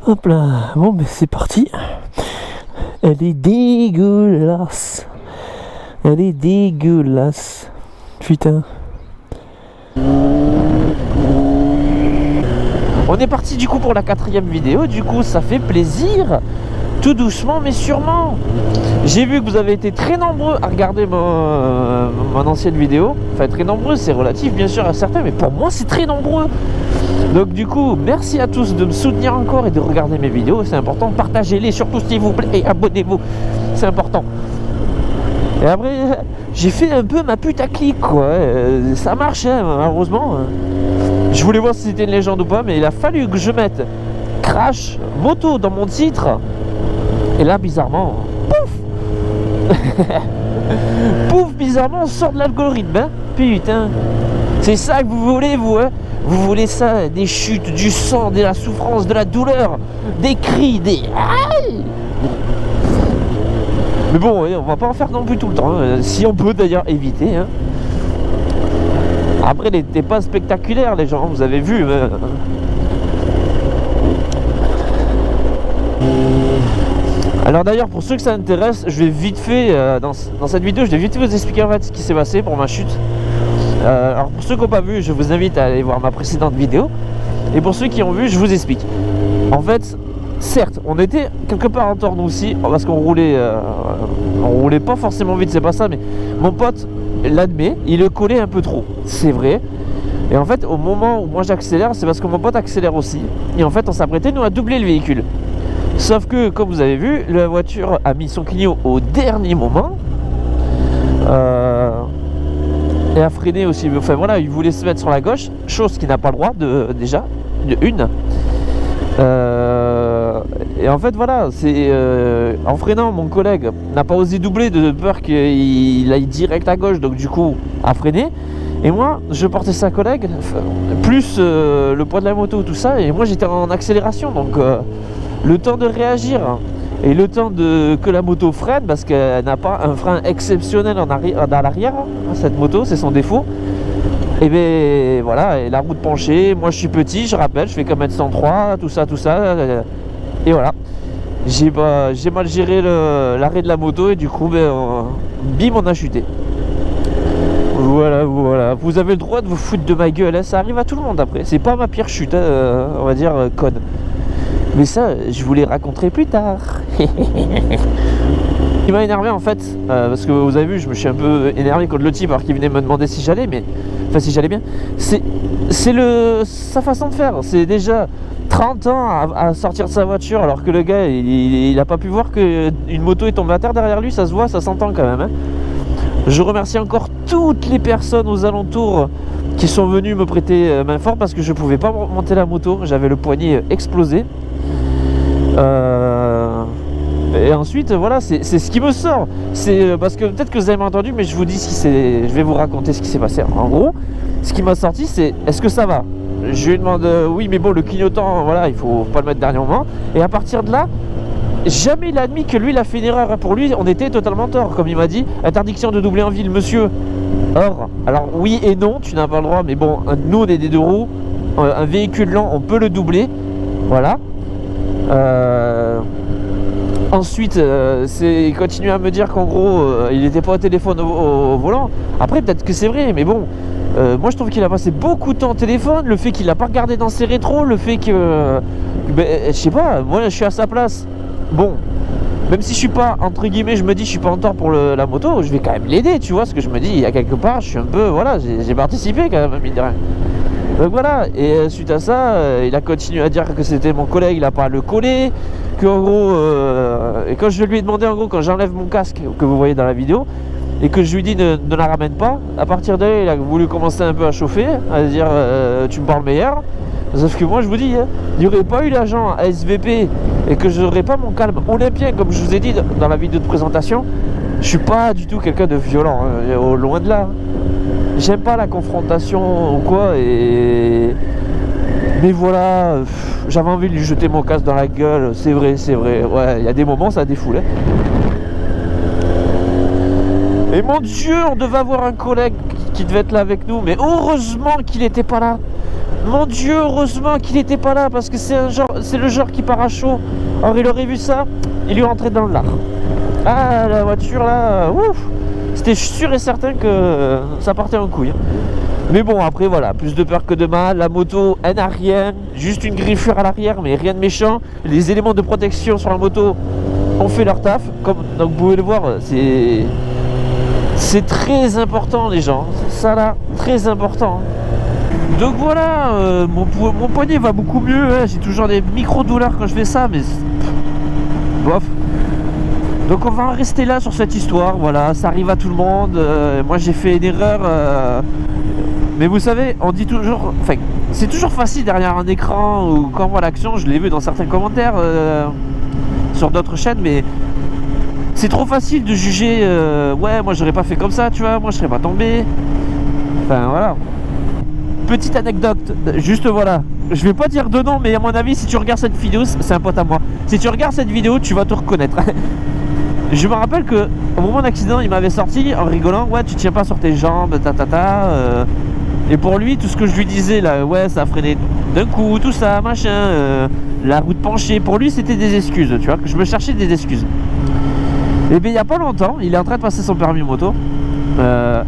Hop là, bon ben c'est parti. Elle est dégueulasse. Elle est dégueulasse. Putain. On est parti du coup pour la 4e vidéo. Du coup ça fait plaisir. Tout doucement mais sûrement. J'ai vu que vous avez été très nombreux à regarder mon ancienne vidéo. Enfin très nombreux, c'est relatif bien sûr à certains, mais pour moi c'est très nombreux. Donc du coup, merci à tous de me soutenir encore et de regarder mes vidéos, c'est important. Partagez-les surtout s'il vous plaît et abonnez-vous, c'est important. Et après, j'ai fait un peu ma putaclic quoi, ça marche hein, heureusement. Je voulais voir si c'était une légende ou pas, mais il a fallu que je mette Crash Moto dans mon titre. Et là, bizarrement, pouf pouf, bizarrement, on sort de l'algorithme, hein. Putain, c'est ça que vous voulez, vous, hein. Vous voulez ça, des chutes, du sang, de la souffrance, de la douleur, des cris, des... Aïe. Mais bon, on va pas en faire non plus tout le temps, hein. Si on peut d'ailleurs éviter, hein. Après, il n'était pas spectaculaire, les gens, vous avez vu, mais... Alors d'ailleurs, pour ceux que ça intéresse, je vais vite fait, dans cette vidéo, je vais vite fait vous expliquer en fait ce qui s'est passé pour ma chute. Alors pour ceux qui n'ont pas vu, je vous invite à aller voir ma précédente vidéo. Et pour ceux qui ont vu, je vous explique. En fait, certes, on était quelque part en tort nous aussi, parce qu'on roulait pas forcément vite, c'est pas ça, mais mon pote l'admet, il le collait un peu trop, c'est vrai. Et en fait, au moment où moi j'accélère, c'est parce que mon pote accélère aussi. Et en fait, on s'apprêtait nous à doubler le véhicule. Sauf que, comme vous avez vu, la voiture a mis son clignot au dernier moment. Et a freiné aussi. Enfin voilà, il voulait se mettre sur la gauche, chose qu'il n'a pas le droit déjà, de une. Et en fait voilà, c'est en freinant, mon collègue n'a pas osé doubler de peur qu'il aille direct à gauche, donc du coup a freiné. Et moi, je portais sa collègue, plus le poids de la moto, tout ça, et moi j'étais en accélération, donc le temps de réagir et le temps que la moto freine, parce qu'elle n'a pas un frein exceptionnel dans l'arrière, cette moto, c'est son défaut. Et bien voilà, et la route penchée, moi je suis petit, je rappelle, je fais comme 1m103, tout ça, et voilà. J'ai mal géré l'arrêt de la moto et du coup, bim, on a chuté. Voilà, vous avez le droit de vous foutre de ma gueule, hein. Ça arrive à tout le monde après, c'est pas ma pire chute, hein, on va dire conne. Mais ça, je vous les raconterai plus tard. Il m'a énervé en fait, parce que vous avez vu, je me suis un peu énervé contre le type alors qu'il venait me demander si j'allais, mais... Enfin, si j'allais bien. C'est sa façon de faire. C'est déjà 30 ans à sortir de sa voiture alors que le gars, il a pas pu voir qu'une moto est tombée à terre derrière lui, ça se voit, ça s'entend quand même, hein. Je remercie encore toutes les personnes aux alentours qui sont venues me prêter main forte parce que je pouvais pas monter la moto, j'avais le poignet explosé. Et ensuite voilà, c'est ce qui me sort. C'est parce que peut-être que vous avez entendu, mais je vous dis je vais vous raconter ce qui s'est passé. En gros, ce qui m'a sorti, c'est est-ce que ça va? Je lui demande oui, mais bon, le clignotant, voilà, il faut pas le mettre dernier moment. Et à partir de là, jamais il a admis que lui il a fait une erreur. Pour lui, on était totalement tort, comme il m'a dit. Interdiction de doubler en ville, monsieur. Or, alors oui et non, tu n'as pas le droit, mais bon, nous on est des deux roues, un véhicule lent, on peut le doubler, voilà. Ensuite, il continue à me dire qu'en gros, il n'était pas au téléphone au volant. Après, peut-être que c'est vrai, mais bon, moi je trouve qu'il a passé beaucoup de temps au téléphone. Le fait qu'il n'a pas regardé dans ses rétros, le fait que, je sais pas, moi je suis à sa place. Bon, même si je suis pas, entre guillemets, je me dis je suis pas en tort pour la moto, je vais quand même l'aider, tu vois ce que je me dis. Il y a quelque part, je suis un peu, voilà, j'ai participé quand même, mine de rien. Donc voilà, et suite à ça, il a continué à dire que c'était mon collègue, il a pas à le coller, qu'en gros, et quand je lui ai demandé en gros, quand j'enlève mon casque, que vous voyez dans la vidéo, et que je lui dis ne la ramène pas, à partir de là, il a voulu commencer un peu à chauffer, à dire tu me parles meilleur, sauf que moi je vous dis, hein, il n'y aurait pas eu l'agent ASVP, et que je n'aurais pas mon calme olympien, comme je vous ai dit dans la vidéo de présentation, je suis pas du tout quelqu'un de violent, hein, loin de là. J'aime pas la confrontation ou quoi, mais voilà, j'avais envie de lui jeter mon casque dans la gueule, c'est vrai, ouais, il y a des moments ça défoule, hein. Et mon Dieu, on devait avoir un collègue qui devait être là avec nous, mais heureusement qu'il n'était pas là. Mon Dieu, heureusement qu'il n'était pas là parce que c'est le genre qui part à chaud. Alors il aurait vu ça, il lui rentrait dans le lard. Ah, la voiture là, ouf, c'était sûr et certain que ça partait en couille. Mais bon, après voilà, plus de peur que de mal. La moto, elle n'a rien, juste une griffure à l'arrière, mais rien de méchant. Les éléments de protection sur la moto ont fait leur taf. Donc vous pouvez le voir, c'est très important les gens. Ça là, très important. Donc voilà, mon poignet va beaucoup mieux. Hein. J'ai toujours des micro-douleurs quand je fais ça, mais bof. Donc on va en rester là sur cette histoire. Voilà, ça arrive à tout le monde. Moi j'ai fait une erreur. Mais vous savez, on dit toujours... Enfin, c'est toujours facile derrière un écran ou quand on voit l'action. Je l'ai vu dans certains commentaires sur d'autres chaînes, mais c'est trop facile de juger. Ouais, moi j'aurais pas fait comme ça, tu vois. Moi je serais pas tombé. Enfin voilà. Petite anecdote, juste voilà. Je vais pas dire de nom, mais à mon avis, si tu regardes cette vidéo, c'est un pote à moi. Si tu regardes cette vidéo, tu vas te reconnaître. Je me rappelle que au moment d'accident, il m'avait sorti en rigolant, ouais, tu tiens pas sur tes jambes, Et pour lui, tout ce que je lui disais là, ouais, ça a freiné d'un coup, tout ça, machin, la route penchée. Pour lui, c'était des excuses, tu vois, que je me cherchais des excuses. Et bien, il y a pas longtemps, il est en train de passer son permis moto.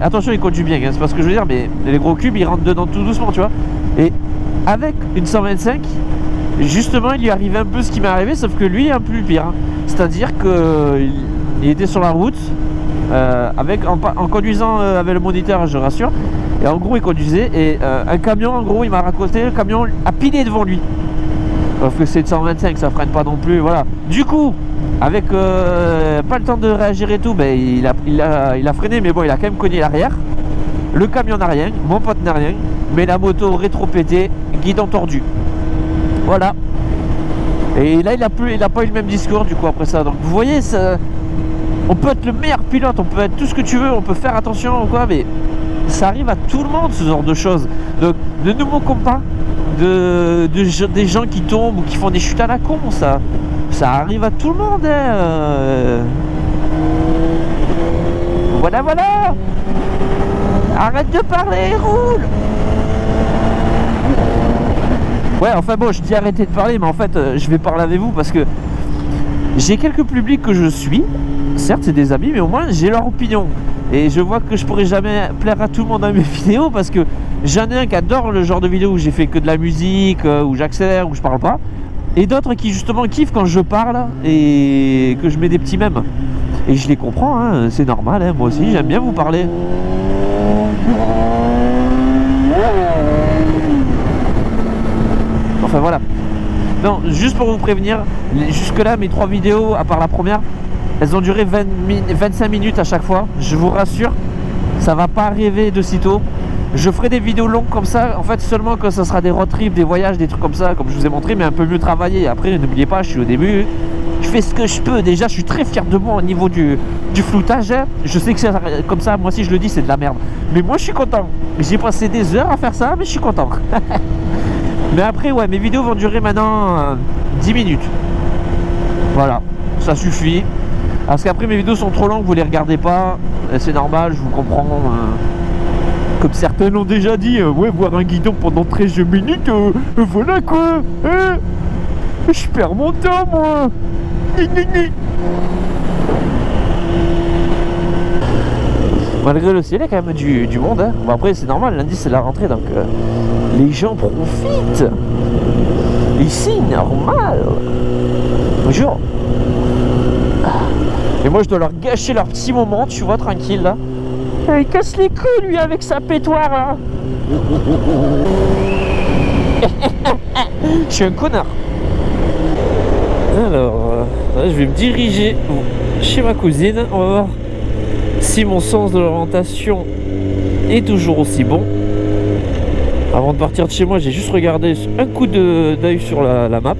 Attention, il conduit bien, hein, c'est pas ce que je veux dire, mais les gros cubes ils rentrent dedans tout doucement, tu vois. Et avec une 125, justement, il lui arrivait un peu ce qui m'est arrivé, sauf que lui, un peu plus pire. Hein. C'est-à-dire qu'il était sur la route, en conduisant avec le moniteur, je rassure. Et en gros, il conduisait et un camion, en gros, il m'a raconté, le camion a pilé devant lui. Sauf que c'est de 125, ça freine pas non plus, voilà. Du coup, avec pas le temps de réagir et tout, ben, il a freiné, mais bon, il a quand même cogné l'arrière. Le camion n'a rien, mon pote n'a rien, mais la moto rétro-pétée, guidon tordu. Voilà. Et là, il a pas eu le même discours du coup après ça. Donc vous voyez, ça, on peut être le meilleur pilote, on peut être tout ce que tu veux, on peut faire attention ou quoi, mais ça arrive à tout le monde ce genre de choses. Donc ne nous moquons pas des gens qui tombent ou qui font des chutes à la con, ça arrive à tout le monde. Hein. Voilà. Arrête de parler, roule. Ouais, enfin bon, je dis arrêtez de parler, mais en fait, je vais parler avec vous parce que j'ai quelques publics que je suis. Certes, c'est des amis, mais au moins, j'ai leur opinion. Et je vois que je pourrais jamais plaire à tout le monde dans mes vidéos parce que j'en ai un qui adore le genre de vidéo où j'ai fait que de la musique, où j'accélère, où je parle pas. Et d'autres qui justement kiffent quand je parle et que je mets des petits mèmes. Et je les comprends, hein, c'est normal, hein, moi aussi, j'aime bien vous parler. Enfin voilà. Non, juste pour vous prévenir, jusque là mes 3 vidéos, à part la première, elles ont duré 25 minutes à chaque fois. Je vous rassure, ça va pas arriver de sitôt. Je ferai des vidéos longues comme ça, en fait seulement quand ça sera des road trips, des voyages, des trucs comme ça, comme je vous ai montré, mais un peu mieux travaillé. Après, n'oubliez pas, je suis au début, je fais ce que je peux. Déjà, je suis très fier de moi au niveau du floutage. Hein. Je sais que c'est comme ça, moi aussi je le dis, c'est de la merde. Mais moi je suis content. J'ai passé des heures à faire ça, mais je suis content. Mais après, ouais, mes vidéos vont durer maintenant 10 minutes. Voilà, ça suffit. Parce qu'après, mes vidéos sont trop longues, vous les regardez pas. C'est normal, je vous comprends. Comme certains l'ont déjà dit, ouais, voir un guidon pendant 13 minutes, voilà quoi. Je perds mon temps, moi. Malgré le ciel, il y a quand même du monde. Hein. Bon, après, c'est normal, lundi, c'est la rentrée, donc les gens profitent. Ici, normal. Bonjour. Et moi, je dois leur gâcher leur petit moment, tu vois, tranquille, là. Il casse les couilles, lui, avec sa pétoire, là. Je suis un connard. Alors, je vais me diriger chez ma cousine. On va voir si mon sens de l'orientation est toujours aussi bon. Avant de partir de chez moi, j'ai juste regardé un coup d'œil sur la map.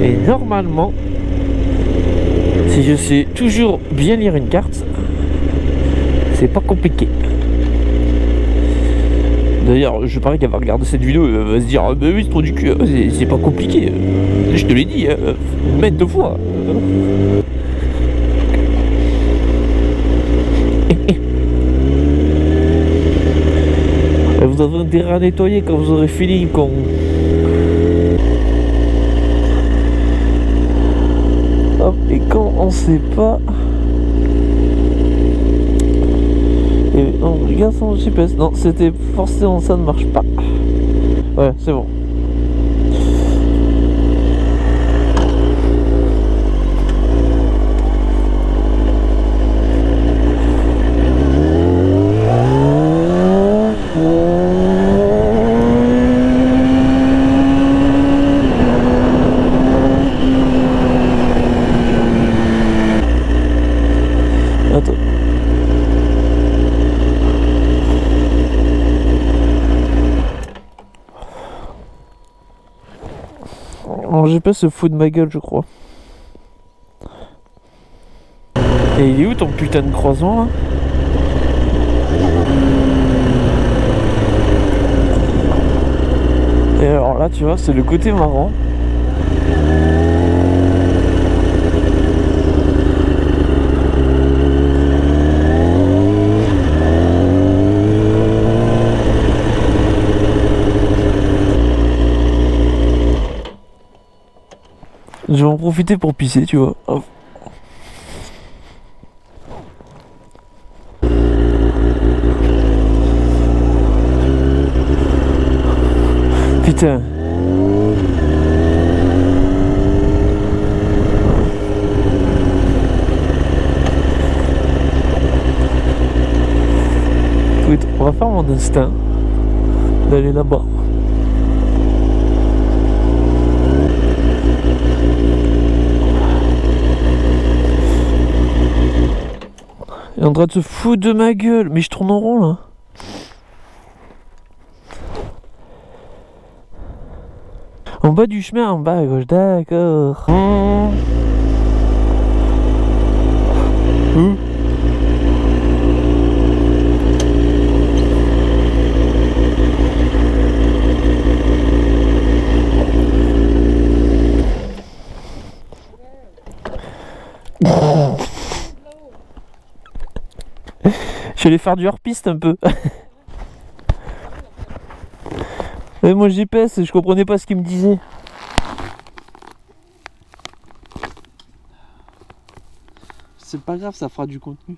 Et normalement, si je sais toujours bien lire une carte, c'est pas compliqué. D'ailleurs, je parie qu'elle va regarder cette vidéo et va se dire ah, bah oui, c'est trop du cul, c'est pas compliqué. Je te l'ai dit, maintes fois. vous avez intérêt à nettoyer quand vous aurez fini, con. Hop, et quand on sait pas... Et on regarde son GPS. Non, c'était forcément ça ne marche pas. Ouais, c'est bon. Attends. Mon GPS se fout de ma gueule, je crois. Et il est où ton putain de croisement là? Et alors là, tu vois, c'est le côté marrant. Je vais en profiter pour pisser, tu vois. Hop. Putain. Écoute, on va faire mon instinct d'aller là-bas. Il est en train de se foutre de ma gueule. Mais je tourne en rond là. En bas du chemin, en bas à gauche, d'accord. Où? Je vais aller faire du hors-piste un peu. Et moi GPS, je comprenais pas ce qu'il me disait. C'est pas grave, ça fera du contenu.